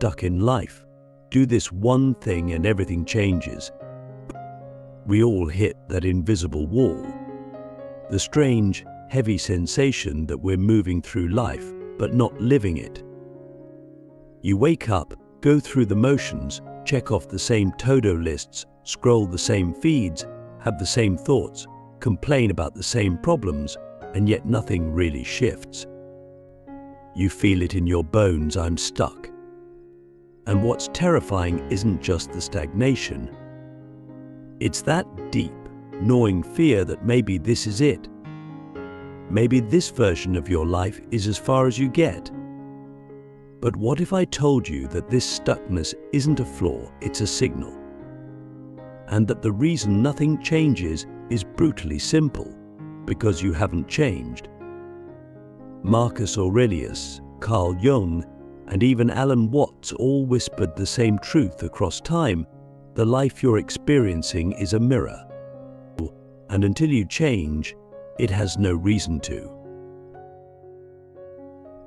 stuck in life. Do this one thing and everything changes. We all hit that invisible wall. The strange, heavy sensation that we're moving through life, but not living it. You wake up, go through the motions, check off the same to-do lists, scroll the same feeds, have the same thoughts, complain about the same problems, and yet nothing really shifts. You feel it in your bones, I'm stuck. And what's terrifying isn't just the stagnation. It's that deep, gnawing fear that maybe this is it. Maybe this version of your life is as far as you get. But what if I told you that this stuckness isn't a flaw, it's a signal? And that the reason nothing changes is brutally simple, because you haven't changed. Marcus Aurelius, Carl Jung, and even Alan Watts all whispered the same truth across time: the life you're experiencing is a mirror. And until you change, it has no reason to.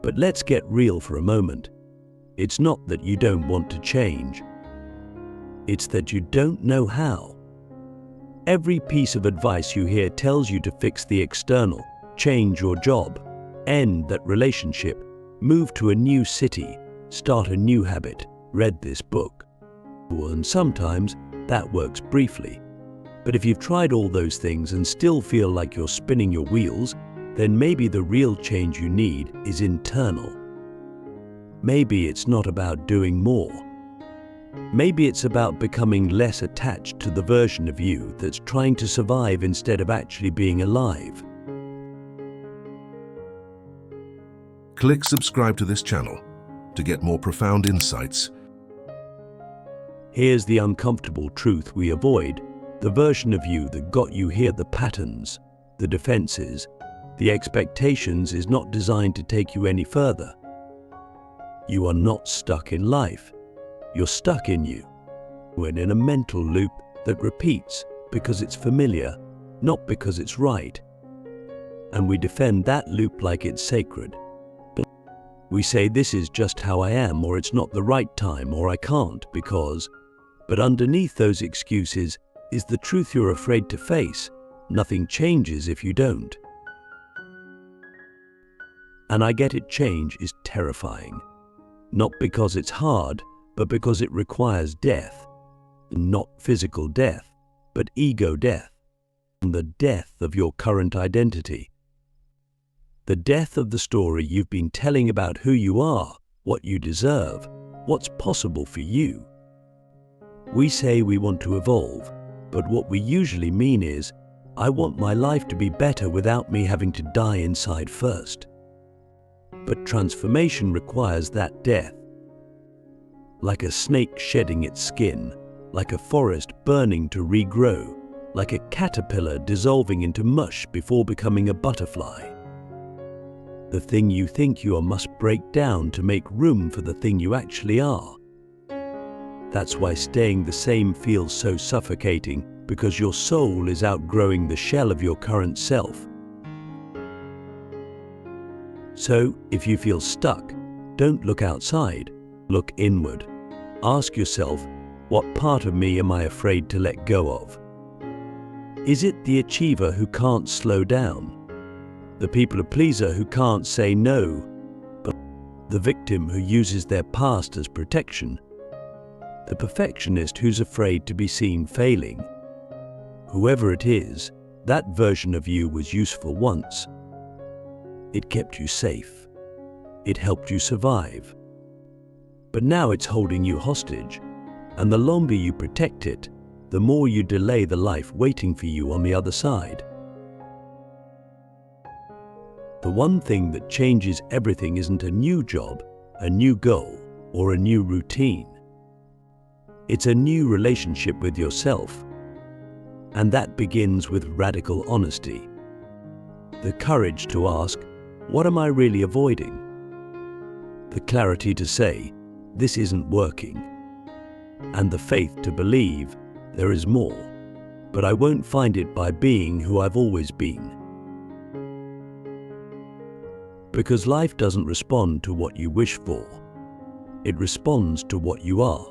But let's get real for a moment. It's not that you don't want to change. It's that you don't know how. Every piece of advice you hear tells you to fix the external, change your job, end that relationship, move to a new city, start a new habit, read this book. And sometimes that works briefly. But if you've tried all those things and still feel like you're spinning your wheels, then maybe the real change you need is internal. Maybe it's not about doing more. Maybe it's about becoming less attached to the version of you that's trying to survive instead of actually being alive. Click subscribe to this channel to get more profound insights. Here's the uncomfortable truth we avoid: the version of you that got you here, the patterns, the defenses, the expectations is not designed to take you any further. You are not stuck in life. You're stuck in you. When in a mental loop that repeats because it's familiar, not because it's right. And we defend that loop like it's sacred. We say this is just how I am, or it's not the right time, or I can't because. But underneath those excuses is the truth you're afraid to face. Nothing changes if you don't. And I get it, change is terrifying. Not because it's hard, but because it requires death. Not physical death, but ego death. The death of your current identity. The death of the story you've been telling about who you are, what you deserve, what's possible for you. We say we want to evolve, but what we usually mean is, I want my life to be better without me having to die inside first. But transformation requires that death. Like a snake shedding its skin, like a forest burning to regrow, like a caterpillar dissolving into mush before becoming a butterfly. The thing you think you are must break down to make room for the thing you actually are. That's why staying the same feels so suffocating, because your soul is outgrowing the shell of your current self. So, if you feel stuck, don't look outside, look inward. Ask yourself, what part of me am I afraid to let go of? Is it the achiever who can't slow down? The people-pleaser who can't say no? But the victim who uses their past as protection? The perfectionist who's afraid to be seen failing? Whoever it is, that version of you was useful once. It kept you safe. It helped you survive. But now it's holding you hostage, and the longer you protect it, the more you delay the life waiting for you on the other side. The one thing that changes everything isn't a new job, a new goal, or a new routine. It's a new relationship with yourself. And that begins with radical honesty. The courage to ask, what am I really avoiding? The clarity to say, this isn't working. And the faith to believe, there is more, but I won't find it by being who I've always been. Because life doesn't respond to what you wish for. It responds to what you are.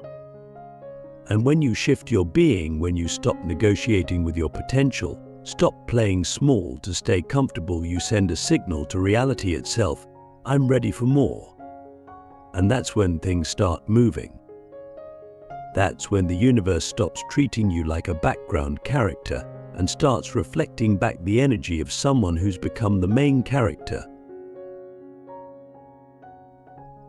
And when you shift your being, when you stop negotiating with your potential, stop playing small to stay comfortable, you send a signal to reality itself, I'm ready for more. And that's when things start moving. That's when the universe stops treating you like a background character and starts reflecting back the energy of someone who's become the main character.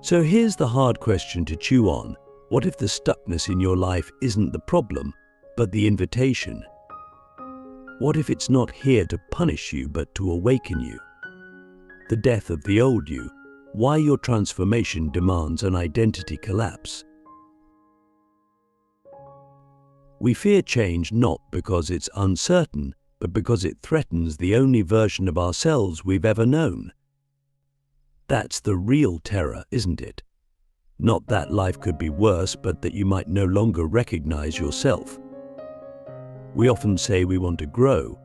So here's the hard question to chew on. What if the stuckness in your life isn't the problem, but the invitation? What if it's not here to punish you, but to awaken you? The death of the old you, why your transformation demands an identity collapse. We fear change not because it's uncertain, but because it threatens the only version of ourselves we've ever known. That's the real terror, isn't it? Not that life could be worse, but that you might no longer recognize yourself. We often say we want to grow,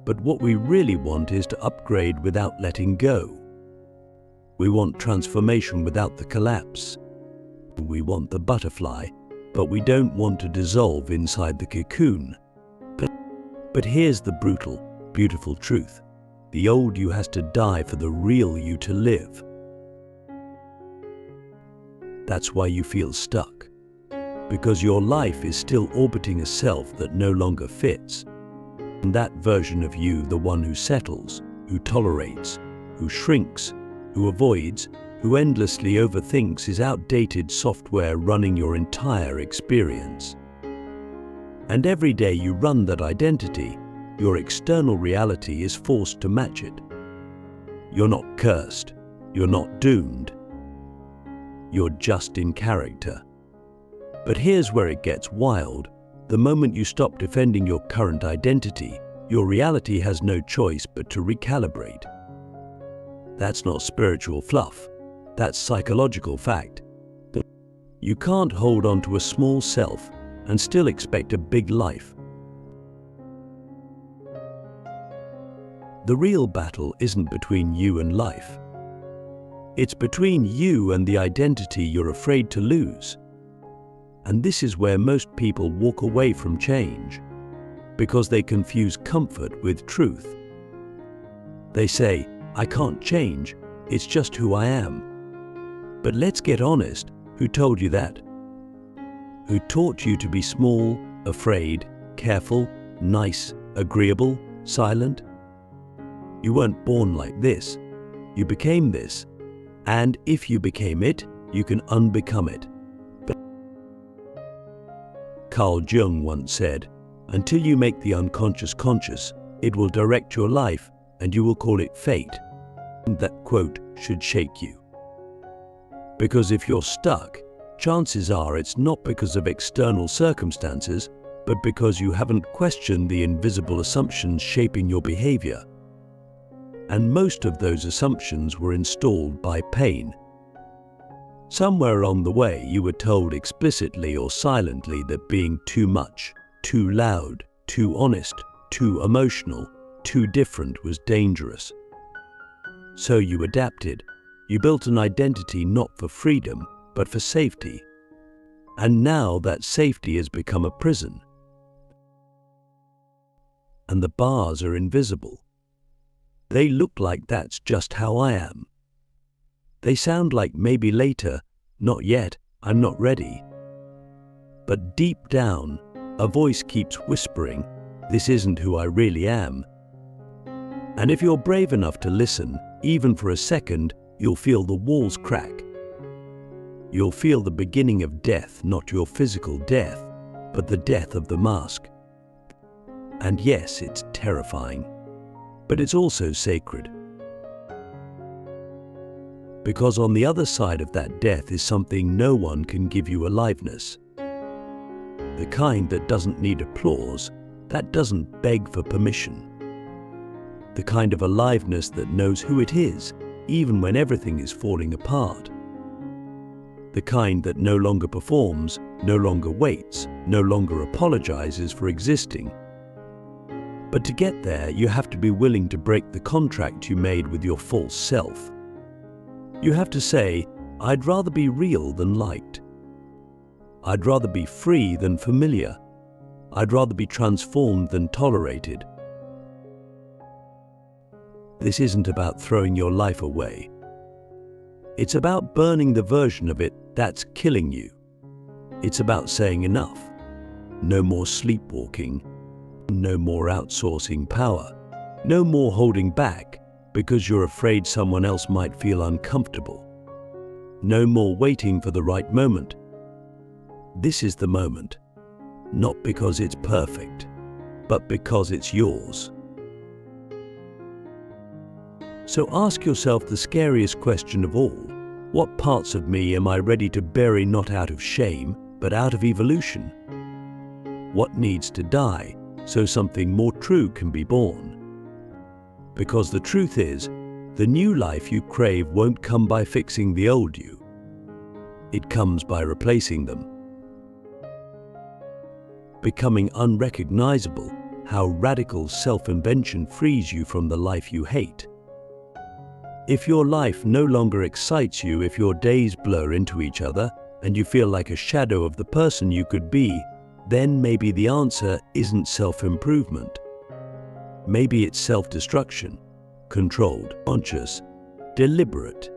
but what we really want is to upgrade without letting go. We want transformation without the collapse. We want the butterfly, but we don't want to dissolve inside the cocoon. But here's the brutal, beautiful truth. The old you has to die for the real you to live. That's why you feel stuck. Because your life is still orbiting a self that no longer fits. And that version of you, the one who settles, who tolerates, who shrinks, who avoids, who endlessly overthinks, is outdated software running your entire experience. And every day you run that identity, your external reality is forced to match it. You're not cursed. You're not doomed. You're just in character. But here's where it gets wild. The moment you stop defending your current identity, your reality has no choice but to recalibrate. That's not spiritual fluff. That's psychological fact. You can't hold on to a small self and still expect a big life. The real battle isn't between you and life. It's between you and the identity you're afraid to lose. And this is where most people walk away from change, because they confuse comfort with truth. They say, I can't change, it's just who I am. But let's get honest, who told you that? Who taught you to be small, afraid, careful, nice, agreeable, silent? You weren't born like this. You became this. And if you became it, you can unbecome it. But Carl Jung once said, until you make the unconscious conscious, it will direct your life and you will call it fate. And that quote should shake you. Because if you're stuck, chances are it's not because of external circumstances, but because you haven't questioned the invisible assumptions shaping your behavior. And most of those assumptions were installed by pain. Somewhere along the way, you were told explicitly or silently that being too much, too loud, too honest, too emotional, too different was dangerous. So you adapted. You built an identity not for freedom, but for safety. And now that safety has become a prison. And the bars are invisible. They look like that's just how I am. They sound like maybe later, not yet, I'm not ready. But deep down, a voice keeps whispering, this isn't who I really am. And if you're brave enough to listen, even for a second, you'll feel the walls crack. You'll feel the beginning of death, not your physical death, but the death of the mask. And yes, it's terrifying. But it's also sacred. Because on the other side of that death is something no one can give you: aliveness. The kind that doesn't need applause, that doesn't beg for permission. The kind of aliveness that knows who it is, even when everything is falling apart. The kind that no longer performs, no longer waits, no longer apologizes for existing. But to get there, you have to be willing to break the contract you made with your false self. You have to say, I'd rather be real than liked. I'd rather be free than familiar. I'd rather be transformed than tolerated. This isn't about throwing your life away. It's about burning the version of it that's killing you. It's about saying enough. No more sleepwalking. No more outsourcing power. No more holding back because you're afraid someone else might feel uncomfortable. No more waiting for the right moment. This is the moment, not because it's perfect, but because it's yours. So ask yourself the scariest question of all. What parts of me am I ready to bury, not out of shame, but out of evolution? What needs to die so something more true can be born? Because the truth is, the new life you crave won't come by fixing the old you. It comes by replacing them. Becoming unrecognizable, how radical self-invention frees you from the life you hate. If your life no longer excites you, if your days blur into each other and you feel like a shadow of the person you could be, then maybe the answer isn't self-improvement. Maybe it's self-destruction, controlled, conscious, deliberate.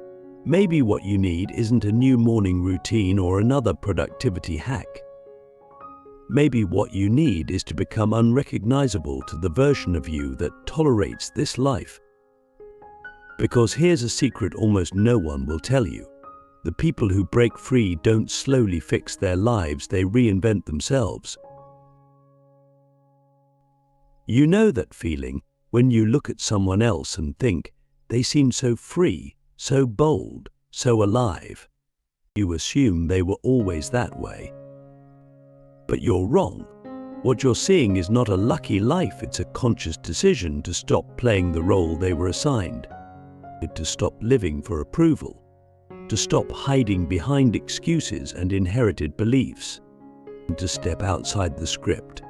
Maybe what you need isn't a new morning routine or another productivity hack. Maybe what you need is to become unrecognizable to the version of you that tolerates this life. Because here's a secret almost no one will tell you. The people who break free don't slowly fix their lives, they reinvent themselves. You know that feeling when you look at someone else and think, they seem so free, so bold, so alive. You assume they were always that way. But you're wrong. What you're seeing is not a lucky life, it's a conscious decision to stop playing the role they were assigned. To stop living for approval, to stop hiding behind excuses and inherited beliefs, and to step outside the script,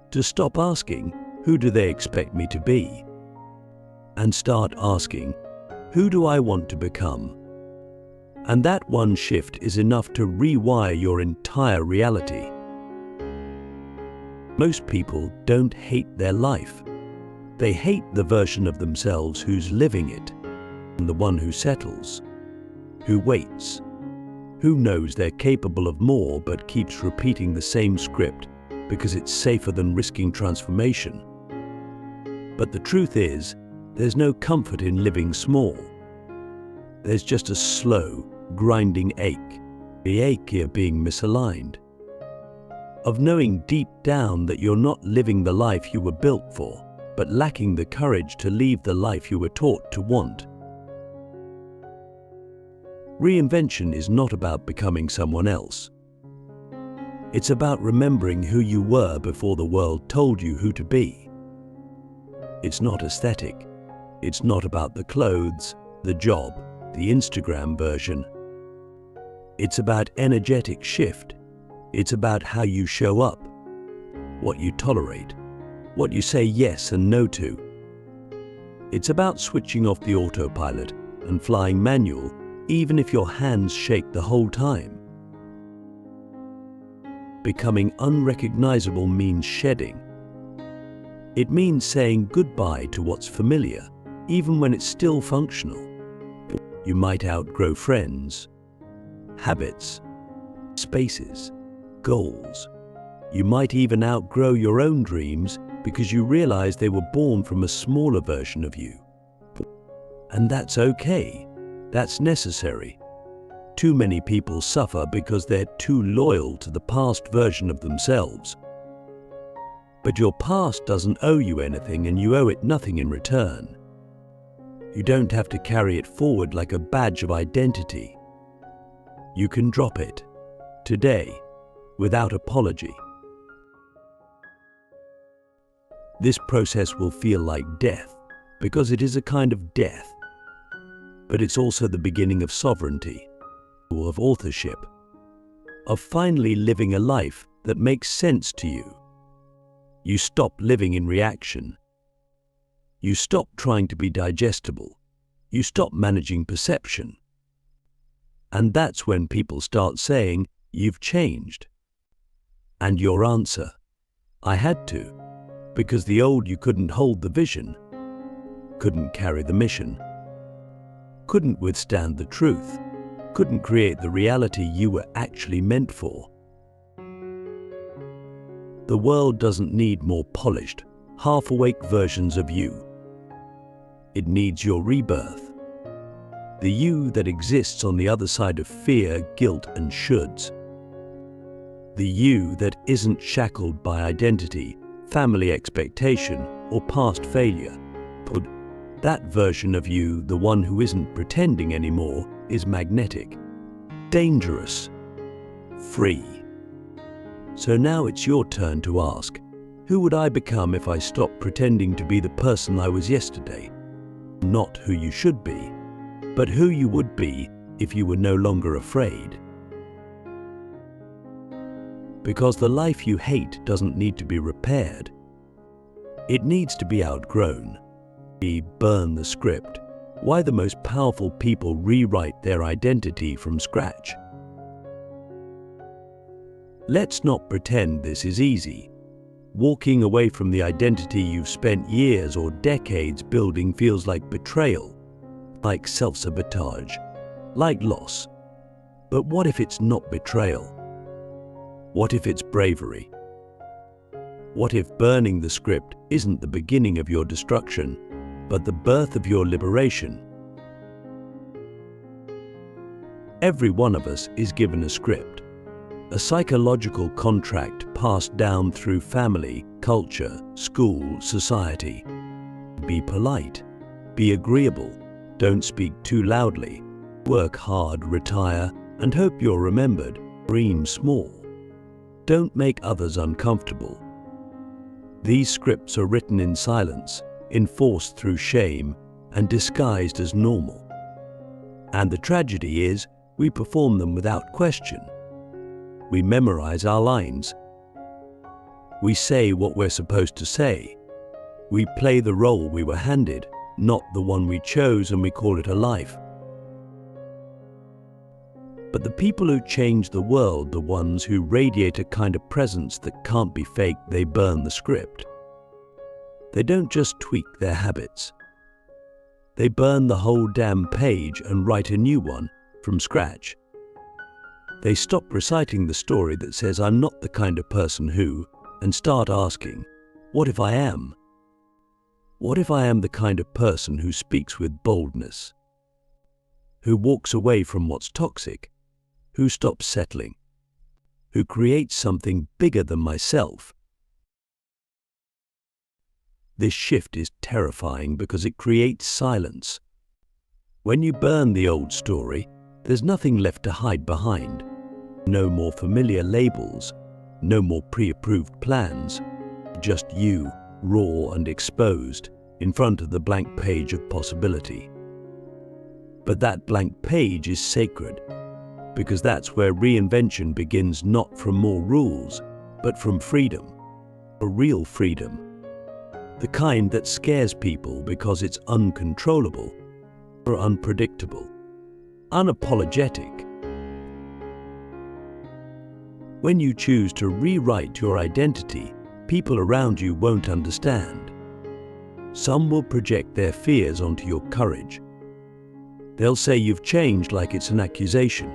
to stop asking, who do they expect me to be? And start asking, who do I want to become? And that one shift is enough to rewire your entire reality. Most people don't hate their life. They hate the version of themselves who's living it. And the one who settles, who waits, who knows they're capable of more but keeps repeating the same script because it's safer than risking transformation. But the truth is, there's no comfort in living small. There's just a slow, grinding ache, the ache of being misaligned, of knowing deep down that you're not living the life you were built for, but lacking the courage to leave the life you were taught to want. Reinvention is not about becoming someone else. It's about remembering who you were before the world told you who to be. It's not aesthetic. It's not about the clothes, the job, the Instagram version. It's about energetic shift. It's about how you show up, what you tolerate, what you say yes and no to. It's about switching off the autopilot and flying manual, even if your hands shake the whole time. Becoming unrecognizable means shedding. It means saying goodbye to what's familiar, even when it's still functional. You might outgrow friends, habits, spaces, goals. You might even outgrow your own dreams because you realize they were born from a smaller version of you. And that's okay. That's necessary. Too many people suffer because they're too loyal to the past version of themselves. But your past doesn't owe you anything and you owe it nothing in return. You don't have to carry it forward like a badge of identity. You can drop it, today, without apology. This process will feel like death, because it is a kind of death. But it's also the beginning of sovereignty, of authorship, of finally living a life that makes sense to you. You stop living in reaction. You stop trying to be digestible. You stop managing perception. And that's when people start saying, "You've changed." And your answer, "I had to, because the old you couldn't hold the vision, couldn't carry the mission, couldn't withstand the truth, couldn't create the reality you were actually meant for." The world doesn't need more polished, half-awake versions of you. It needs your rebirth. The you that exists on the other side of fear, guilt, and shoulds. The you that isn't shackled by identity, family expectation, or past failure. But that version of you, the one who isn't pretending anymore, is magnetic, dangerous, free. So now it's your turn to ask, who would I become if I stopped pretending to be the person I was yesterday? Not who you should be, but who you would be if you were no longer afraid. Because the life you hate doesn't need to be repaired. It needs to be outgrown. Burn the script. Why the most powerful people rewrite their identity from scratch. Let's not pretend this is easy. Walking away from the identity you've spent years or decades building feels like betrayal, like self-sabotage, like loss. But what if it's not betrayal? What if it's bravery? What if burning the script isn't the beginning of your destruction, but the birth of your liberation? Every one of us is given a script, a psychological contract passed down through family, culture, school, society. Be polite, be agreeable, don't speak too loudly, work hard, retire, and hope you're remembered. Dream small. Don't make others uncomfortable. These scripts are written in silence, enforced through shame, and disguised as normal. And the tragedy is, we perform them without question. We memorize our lines. We say what we're supposed to say. We play the role we were handed, not the one we chose, and we call it a life. But the people who change the world, the ones who radiate a kind of presence that can't be faked, they burn the script. They don't just tweak their habits. They burn the whole damn page and write a new one from scratch. They stop reciting the story that says, "I'm not the kind of person who," and start asking, "What if I am? What if I am the kind of person who speaks with boldness, who walks away from what's toxic, who stops settling, who creates something bigger than myself?" This shift is terrifying because it creates silence. When you burn the old story, there's nothing left to hide behind. No more familiar labels, no more pre-approved plans, just you, raw and exposed, in front of the blank page of possibility. But that blank page is sacred, because that's where reinvention begins, not from more rules, but from freedom, a real freedom. The kind that scares people because it's uncontrollable or unpredictable, unapologetic. When you choose to rewrite your identity, people around you won't understand. Some will project their fears onto your courage. They'll say you've changed like it's an accusation.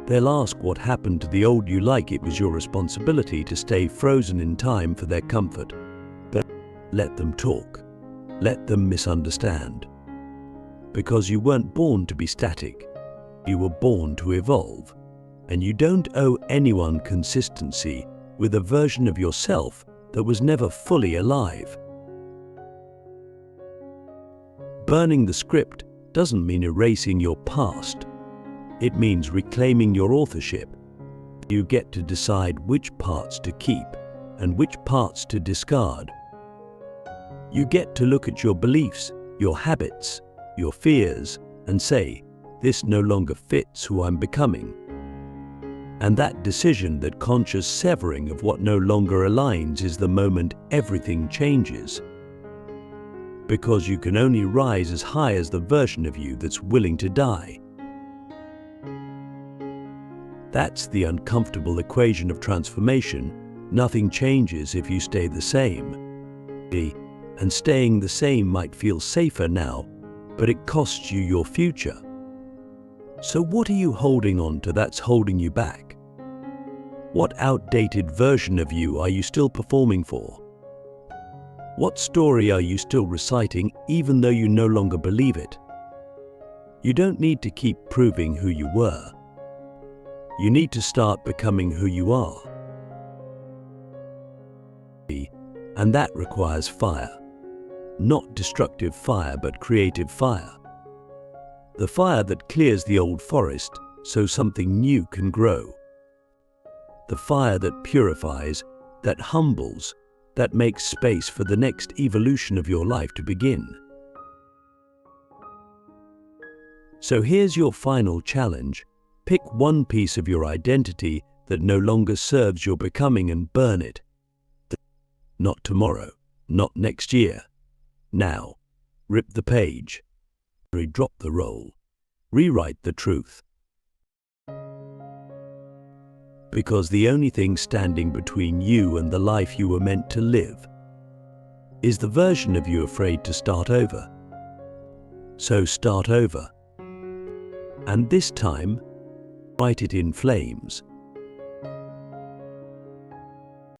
They'll ask what happened to the old you, like it was your responsibility to stay frozen in time for their comfort. But let them talk. Let them misunderstand. Because you weren't born to be static. You were born to evolve. And you don't owe anyone consistency with a version of yourself that was never fully alive. Burning the script doesn't mean erasing your past. It means reclaiming your authorship. You get to decide which parts to keep and which parts to discard. You get to look at your beliefs, your habits, your fears, and say, "This no longer fits who I'm becoming." And that decision, that conscious severing of what no longer aligns, is the moment everything changes. Because you can only rise as high as the version of you that's willing to die. That's the uncomfortable equation of transformation. Nothing changes if you stay the same. And staying the same might feel safer now, but it costs you your future. So what are you holding on to that's holding you back? What outdated version of you are you still performing for? What story are you still reciting even though you no longer believe it? You don't need to keep proving who you were. You need to start becoming who you are. And that requires fire. Not destructive fire, but creative fire. The fire that clears the old forest so something new can grow. The fire that purifies, that humbles, that makes space for the next evolution of your life to begin. So here's your final challenge. Pick one piece of your identity that no longer serves your becoming and burn it. Not tomorrow, not next year. Now, rip the page, drop the roll, rewrite the truth. Because the only thing standing between you and the life you were meant to live is the version of you afraid to start over. So start over. And this time, write it in flames.